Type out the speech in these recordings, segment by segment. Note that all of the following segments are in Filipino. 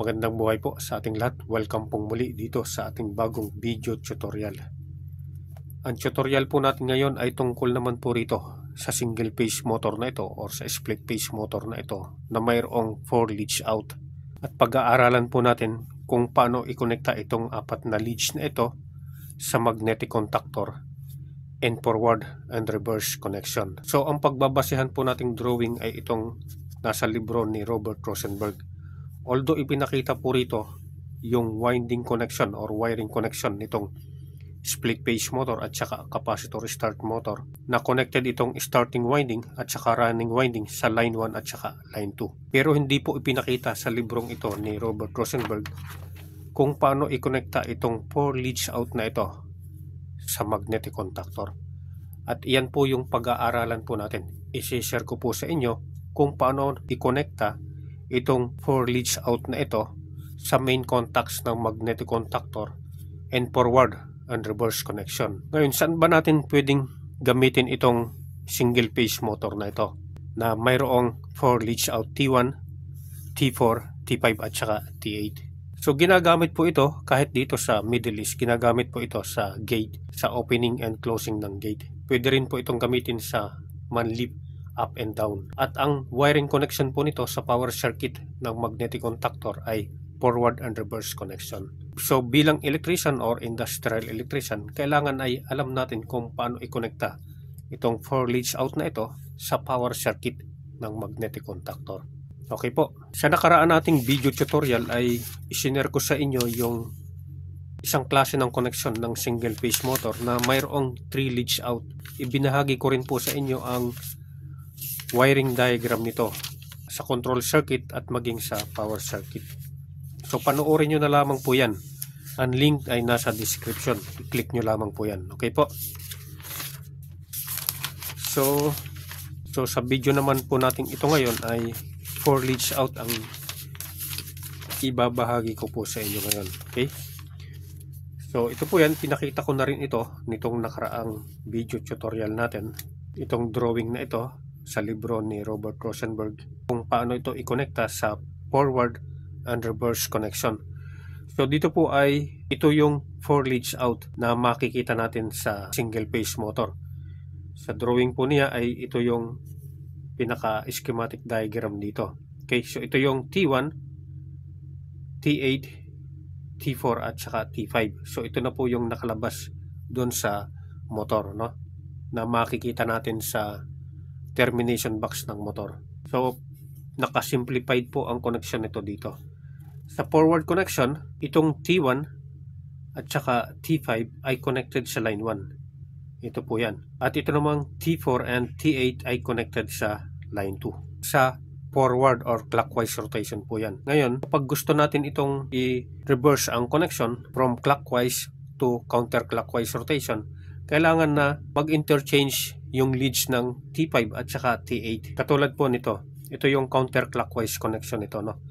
Magandang buhay po sa ating lahat. Welcome pong muli dito sa ating bagong video tutorial. Ang tutorial po natin ngayon ay tungkol naman po rito sa single phase motor na ito or sa split phase motor na ito na mayroong 4 leads out. At pag-aaralan po natin kung paano i-connecta itong 4 na leads na ito sa magnetic contactor and forward and reverse connection. So ang pagbabasehan po nating drawing ay itong nasa libro ni Robert Rosenberg. Although ipinakita po rito yung winding connection or wiring connection nitong split phase motor at saka capacitor start motor na connected itong starting winding at saka running winding sa line 1 at saka line 2. Pero hindi po ipinakita sa librong ito ni Robert Rosenberg kung paano i-connecta itong 4 leads out na ito sa magnetic contactor. At iyan po yung pag-aaralan po natin. I-share ko po sa inyo kung paano i-connecta itong 4 leads out na ito sa main contacts ng magnetic contactor and forward and reverse connection. Ngayon, saan ba natin pwedeng gamitin itong single phase motor na ito na mayroong 4 leads out T1, T4, T5 at saka T8. So ginagamit po ito kahit dito sa Middle East, ginagamit po ito sa gate, sa opening and closing ng gate. Pwede rin po itong gamitin sa manlip up and down. At ang wiring connection po nito sa power circuit ng magnetic contactor ay forward and reverse connection. So bilang electrician or industrial electrician, kailangan ay alam natin kung paano i-connecta itong 4 leads out na ito sa power circuit ng magnetic contactor. Okay po, sa nakaraan nating video tutorial ay isinare ko sa inyo yung isang klase ng connection ng single phase motor na mayroong 3 leads out. Ibinahagi ko rin po sa inyo ang wiring diagram nito sa control circuit at maging sa power circuit. So panoorin nyo na lamang po yan. Ang link ay nasa description. I-click nyo lamang po yan. Okay po. So sa video naman po natin ito ngayon ay 4 leads out ang ibabahagi ko po sa inyo ngayon. Okay. So ito po yan. Pinakita ko na rin ito nitong nakaraang video tutorial natin. Itong drawing na ito sa libro ni Robert Rosenberg kung paano ito i-connecta sa forward and reverse connection. So dito po ay ito yung 4 leads out na makikita natin sa single phase motor. Sa drawing po niya ay ito yung pinaka schematic diagram dito. Okay, so ito yung T1, T8, T4 at saka T5. So ito na po yung nakalabas doon sa motor, no? Na makikita natin sa termination box ng motor. So nakasimplified po ang connection nito dito. Sa forward connection, itong T1 at saka T5 ay connected sa line 1. Ito po yan. At ito namang T4 and T8 ay connected sa line 2. Sa forward or clockwise rotation po yan. Ngayon, kapag gusto natin itong i-reverse ang connection from clockwise to counterclockwise rotation, kailangan na mag-interchange yung leads ng T5 at saka T8. Katulad po nito. Ito yung counterclockwise connection nito, no?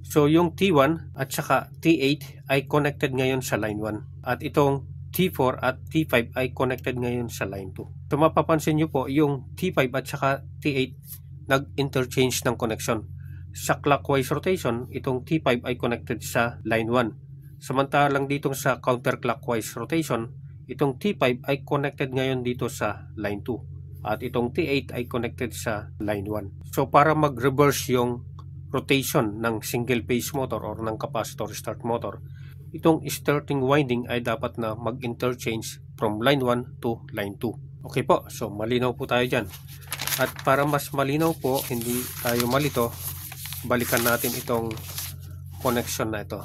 So yung T1 at saka T8 ay connected ngayon sa line 1. At itong T4 at T5 ay connected ngayon sa line 2. So mapapansin nyo po, yung T5 at saka T8 nag-interchange ng connection. Sa clockwise rotation, itong T5 ay connected sa line 1. Samantalang dito sa counterclockwise rotation, itong T5 ay connected ngayon dito sa line 2. At itong T8 ay connected sa line 1. So para mag-reverse yung rotation ng single phase motor or ng capacitor start motor, itong starting winding ay dapat na mag-interchange from line 1 to line 2. Okay po, so malinaw po tayo dyan. At para mas malinaw po, hindi tayo malito, balikan natin itong connection na ito.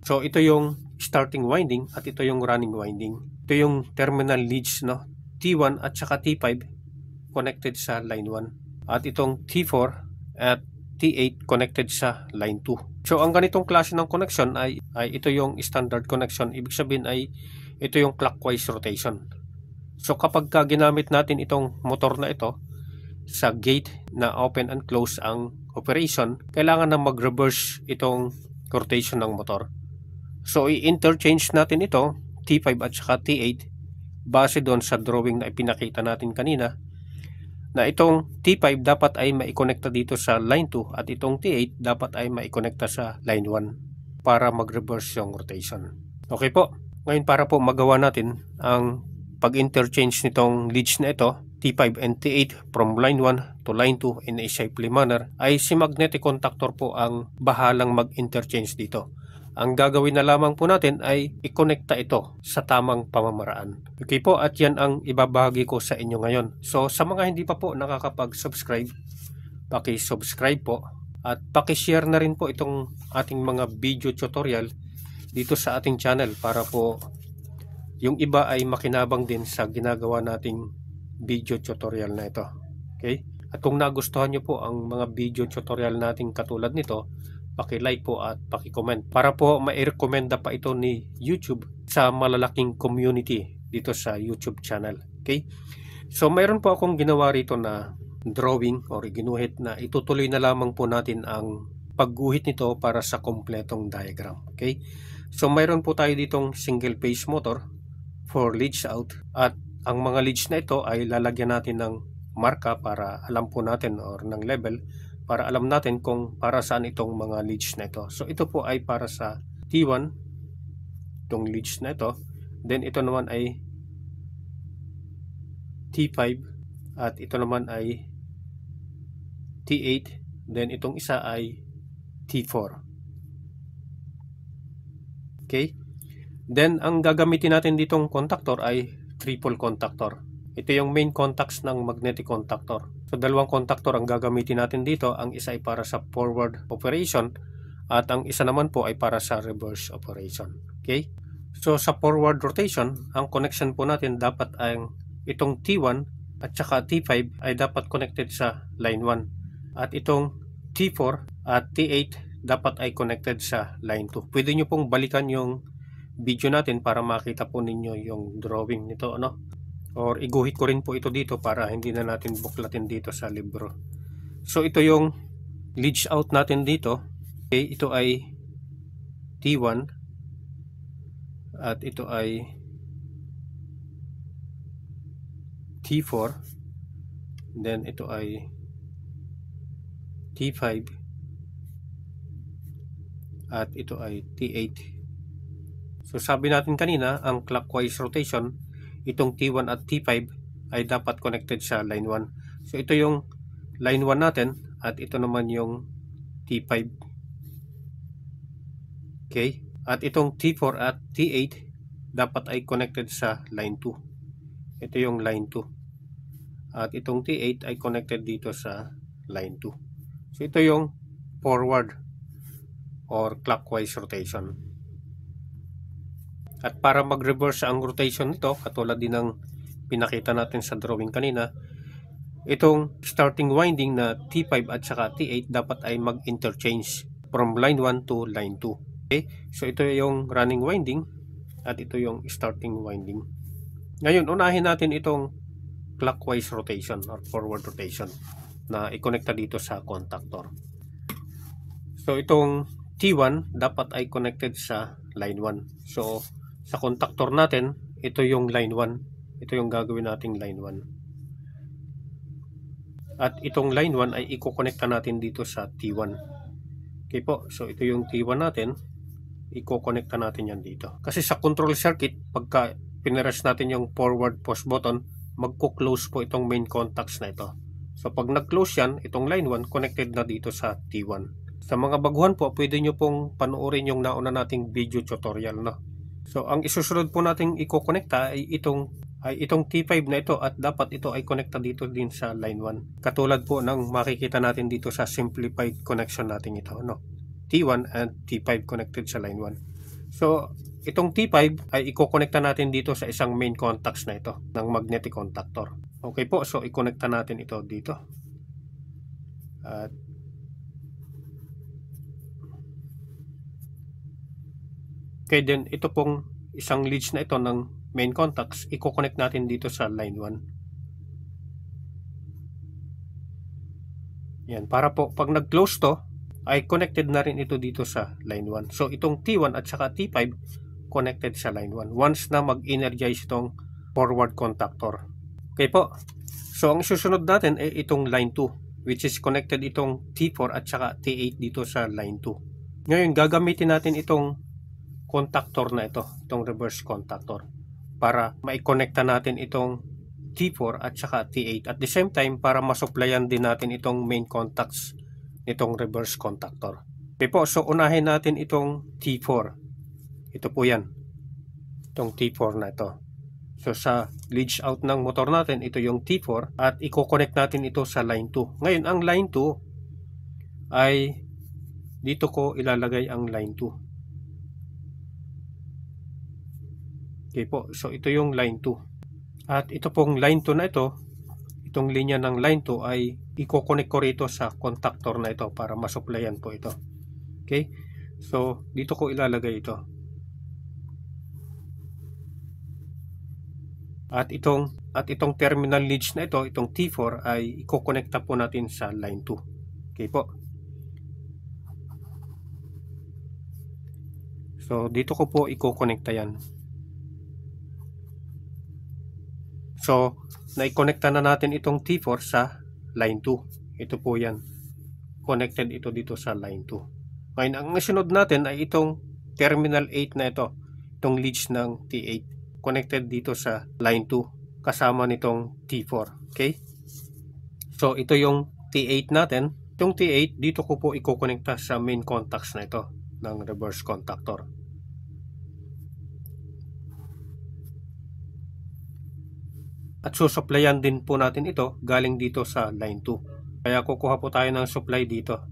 So ito yung starting winding at ito yung running winding. Ito yung terminal leads, no? T1 at saka T5 connected sa line 1 at itong T4 at T8 connected sa line 2. So ang ganitong klase ng connection ay ito yung standard connection. Ibig sabihin ay ito yung clockwise rotation. So kapag ginamit natin itong motor na ito sa gate na open and close ang operation, kailangan na mag-reverse itong rotation ng motor. So i-interchange natin ito T5 at saka T8 base doon sa drawing na ipinakita natin kanina na itong T5 dapat ay maikonekta dito sa line 2 at itong T8 dapat ay maikonekta sa line 1. para mag-reverse yung rotation. Okay po, ngayon para po magawa natin ang pag-interchange nitong leads na ito, T5 and T8 from line 1 to line 2 in a shapely manner, ay si magnetic contactor po ang bahalang mag-interchange dito. Ang gagawin na lamang po natin ay i-connecta ito sa tamang pamamaraan. Okay po, at yan ang ibabahagi ko sa inyo ngayon. So sa mga hindi pa po nakakapag-subscribe, paki-subscribe po at paki-share na rin po itong ating mga video tutorial dito sa ating channel para po yung iba ay makinabang din sa ginagawa nating video tutorial na ito. Okay? At kung nagustuhan nyo po ang mga video tutorial nating katulad nito, paki-like po at paki-comment para po mai-recommenda pa ito ni YouTube sa malalaking community dito sa YouTube channel. Okay? So mayroon po akong ginawa rito na drawing or ginuhit na itutuloy na lamang po natin ang pagguhit nito para sa kompletong diagram. Okay? So mayroon po tayo ditong single phase motor for leads out at ang mga leads na ito ay lalagyan natin ng marka para alam po natin or ng level para alam natin kung para saan itong mga leads na ito. So ito po ay para sa T1 itong leads na ito, then ito naman ay T5 at ito naman ay T8, then itong isa ay T4. Okay? Then ang gagamitin natin ditong contactor ay triple contactor. Ito yung main contacts ng magnetic contactor. So dalawang contactor ang gagamitin natin dito. Ang isa ay para sa forward operation at ang isa naman po ay para sa reverse operation. Okay? So sa forward rotation, ang connection po natin dapat ay itong T1 at saka T5 ay dapat connected sa line 1. At itong T4 at T8 dapat ay connected sa line 2. Pwede nyo pong balikan yung video natin para makita po ninyo yung drawing nito, ano? Or iguhit ko rin po ito dito para hindi na natin buklatin dito sa libro. So ito yung leads out natin dito. Okay, ito ay T1 at ito ay T4, then ito ay T5 at ito ay T8. So sabi natin kanina, ang clockwise rotation, itong T1 at T5 ay dapat connected sa line 1. So ito yung line 1 natin at ito naman yung T5. Okay? At itong T4 at T8 dapat ay connected sa line 2. Ito yung line 2. At itong T8 ay connected dito sa line 2. So ito yung forward or clockwise rotation. At para mag-reverse ang rotation nito, katulad din ng pinakita natin sa drawing kanina, itong starting winding na T5 at saka T8 dapat ay mag-interchange from line 1 to line 2. Okay? So ito yung running winding at ito yung starting winding. Ngayon, unahin natin itong clockwise rotation or forward rotation na i-connecta dito sa contactor. So itong T1 dapat ay connected sa line 1. So sa contactor natin, ito yung line 1. Ito yung gagawin nating line 1. At itong line 1 ay i-connecta natin dito sa T1. Okay po, so ito yung T1 natin. I-connecta natin yan dito. Kasi sa control circuit, pagka pineres natin yung forward push button, magko-close po itong main contacts na ito. So pag nag-close yan, itong line 1 connected na dito sa T1. Sa mga baguhan po, pwede nyo pong panoorin yung nauna nating video tutorial, no? So ang isusunod po nating i-connecta ay itong T5 na ito at dapat ito ay connecta dito din sa line 1. Katulad po ng makikita natin dito sa simplified connection natin ito, no? T1 and T5 connected sa line 1. So itong T5 ay i-connecta natin dito sa isang main contacts na ito ng magnetic contactor. Okay po, so i-connecta natin ito dito. At okay, then ito pong isang leads na ito ng main contacts, i-connect natin dito sa line 1. Yan, para po pag nag-close to, ay connected na rin ito dito sa line 1. So itong T1 at saka T5 connected sa line 1 once na mag-energize itong forward contactor. Okay po. So ang susunod natin ay itong line 2, which is connected itong T4 at saka T8 dito sa line 2. Ngayon, gagamitin natin itong contactor na ito, itong reverse contactor, para mai-connecta natin itong T4 at saka T8. At the same time, para masupplyan din natin itong main contacts nitong reverse contactor. Okay po, so unahin natin itong T4. Ito po yan, itong T4 na ito. So sa leach out ng motor natin, ito yung T4 at i-connect natin ito sa line 2. Ngayon, ang line 2 ay dito ko ilalagay ang line 2. Okay po, so ito yung line 2. At ito pong line 2 na ito, itong linya ng line 2 ay i-connect ko rito sa contactor na ito para masupplyan po ito. Okay, so dito ko ilalagay ito. At itong terminal leads na ito, itong T4 ay i-connecta po natin sa line 2. Okay po. So dito ko po i-connecta yan. So na-connecta na natin itong T4 sa line 2. Ito po yan. Connected ito dito sa line 2. Ngayon, ang nasunod natin ay itong terminal 8 na ito. Itong leads ng T8. Connected dito sa line 2 kasama nitong T4. Okay? So ito yung T8 natin. Itong T8 dito ko po i-connecta sa main contacts na ito ng reverse contactor. At susupplyan din po natin ito galing dito sa line 2. Kaya kukuha po tayo ng supply dito.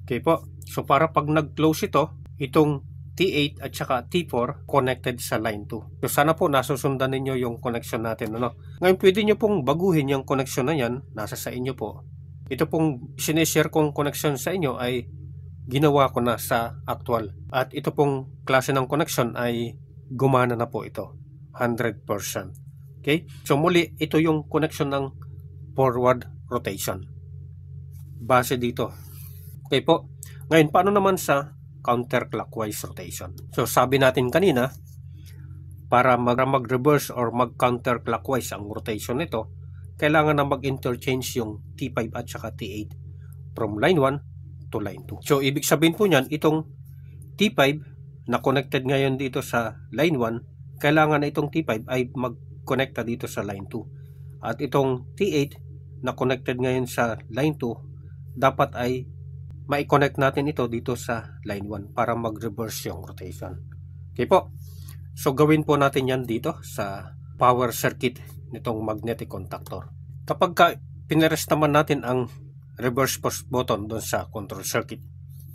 Okay po. So para pag nag-close ito, itong T8 at saka T4 connected sa line 2. So sana po nasusundan ninyo yung connection natin. Ano? Ngayon pwede nyo pong baguhin yung connection na yan. Nasa sa inyo po. Ito pong sinishare kong connection sa inyo ay ginawa ko na sa actual. At ito pong klase ng connection ay gumana na po ito. 100%. Okay? So muli, ito yung connection ng forward rotation. Base dito. Okay po. Ngayon, paano naman sa counterclockwise rotation? So, sabi natin kanina, para mag-reverse or mag-counterclockwise ang rotation nito, kailangan na mag-interchange yung T5 at saka T8 from line 1 to line 2. So, ibig sabihin po niyan, itong T5 na connected ngayon dito sa line 1, kailangan na itong T5 ay mag-connecta dito sa line 2. At itong T8 na connected ngayon sa line 2, dapat ay mai-connect natin ito dito sa line 1 para mag-reverse yung rotation. Okay po. So gawin po natin yan dito sa power circuit nitong magnetic contactor. Kapag pinares naman natin ang reverse push button doon sa control circuit,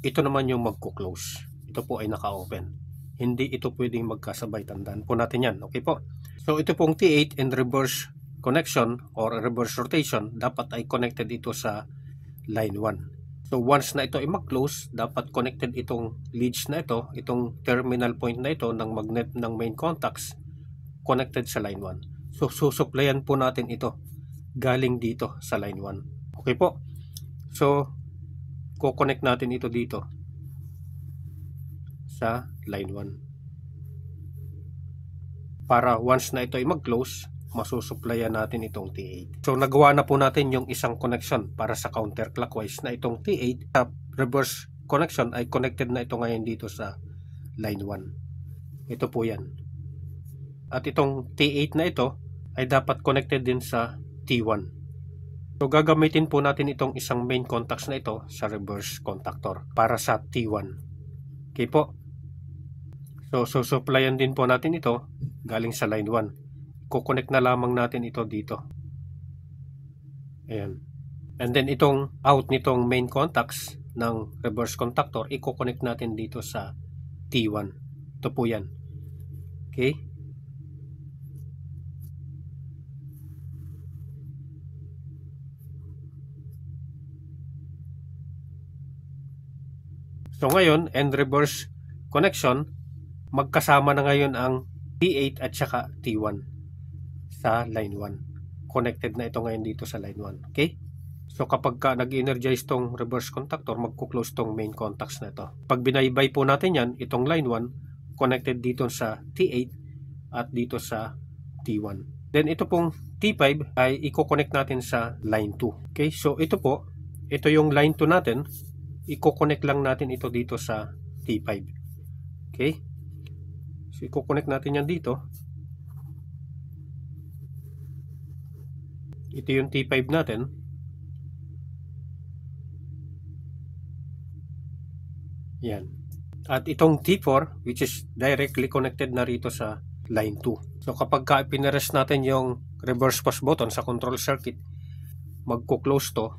ito naman yung magko-close. Ito po ay naka-open. Hindi ito pwedeng magkasabay. Tandaan po natin yan. Okay po. So ito pong T8 and reverse connection or reverse rotation, dapat ay connected ito sa line 1. So once na ito ay mag-close, dapat connected itong leads na ito, itong terminal point na ito ng magnet ng main contacts, connected sa line 1. So susupplyan po natin ito galing dito sa line 1. Okay po. So ko-connect natin ito dito sa line 1. Para once na ito ay mag-close, masusupplyan natin itong T8. So nagawa na po natin yung isang connection para sa counterclockwise na itong T8. Sa reverse connection ay connected na ito ngayon dito sa line 1. Ito po yan. At itong T8 na ito ay dapat connected din sa T1. So gagamitin po natin itong isang main contacts na ito sa reverse contactor para sa T1. Okay po. So susupplyan din po natin ito galing sa line 1. Kukonect na lamang natin ito dito. Ayan. And then itong out nitong main contacts ng reverse contactor, i-connect natin dito sa T1. Ito po yan. Okay. So ngayon, end reverse connection, magkasama na ngayon ang T8 at saka T1 sa line 1. Connected na ito ngayon dito sa line 1. Okay? So kapag nag-energize tong reverse contactor, magko-close tong main contacts na ito. Pag binaybay po natin yan, itong line 1, connected dito sa T8 at dito sa T1. Then ito pong T5 ay i-connect natin sa line 2. Okay, so ito po, ito yung line 2 natin. I-connect lang natin ito dito sa T5. Okay, so i-connect natin yan dito. Ito yung T5 natin. Yan. At itong T4, which is directly connected na rito sa line 2. So kapag pinares natin yung reverse push button sa control circuit, magko-close to.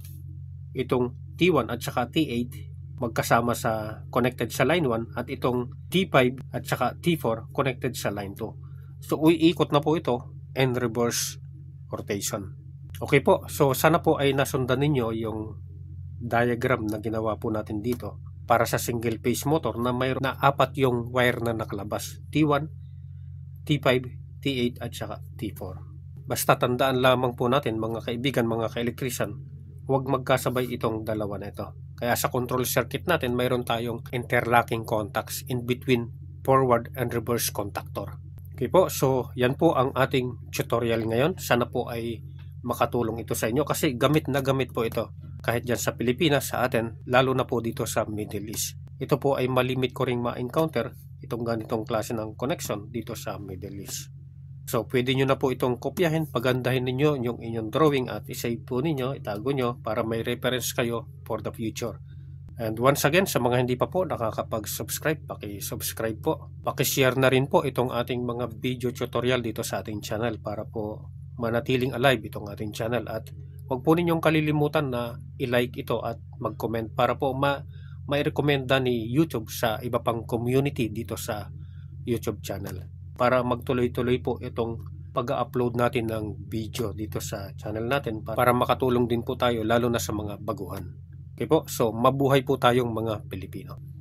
Itong T1 at saka T8 magkasama sa connected sa line 1, at itong T5 at saka T4 connected sa line 2. So uiikot na po ito and reverse rotation. Okay po, so sana po ay nasundan ninyo yung diagram na ginawa po natin dito para sa single phase motor na mayroon na 4 yung wire na nakalabas, T1, T5, T8 at saka T4. Basta tandaan lamang po natin mga kaibigan, mga ka-electrician, huwag magkasabay itong dalawa na ito. Kaya sa control circuit natin mayroon tayong interlocking contacts in between forward and reverse contactor. Okay po, so yan po ang ating tutorial ngayon. Sana po ay makatulong ito sa inyo kasi gamit na gamit po ito kahit dyan sa Pilipinas, sa atin, lalo na po dito sa Middle East. Ito po ay malimit ko ring ma-encounter itong ganitong klase ng connection dito sa Middle East. So pwede nyo na po itong kopyahin, pagandahin ninyo yung inyong drawing at isave po ninyo, itago nyo para may reference kayo for the future. And once again, sa mga hindi pa po nakakapag-subscribe, paki-subscribe po. Paki-share na rin po itong ating mga video tutorial dito sa ating channel para po manatiling alive itong ating channel. At huwag po ninyong kalilimutan na i-like ito at mag-comment para po ma-recommenda ni YouTube sa iba pang community dito sa YouTube channel. Para magtuloy-tuloy po itong pag-upload natin ng video dito sa channel natin para makatulong din po tayo lalo na sa mga baguhan. Okay po, so mabuhay po tayong mga Pilipino.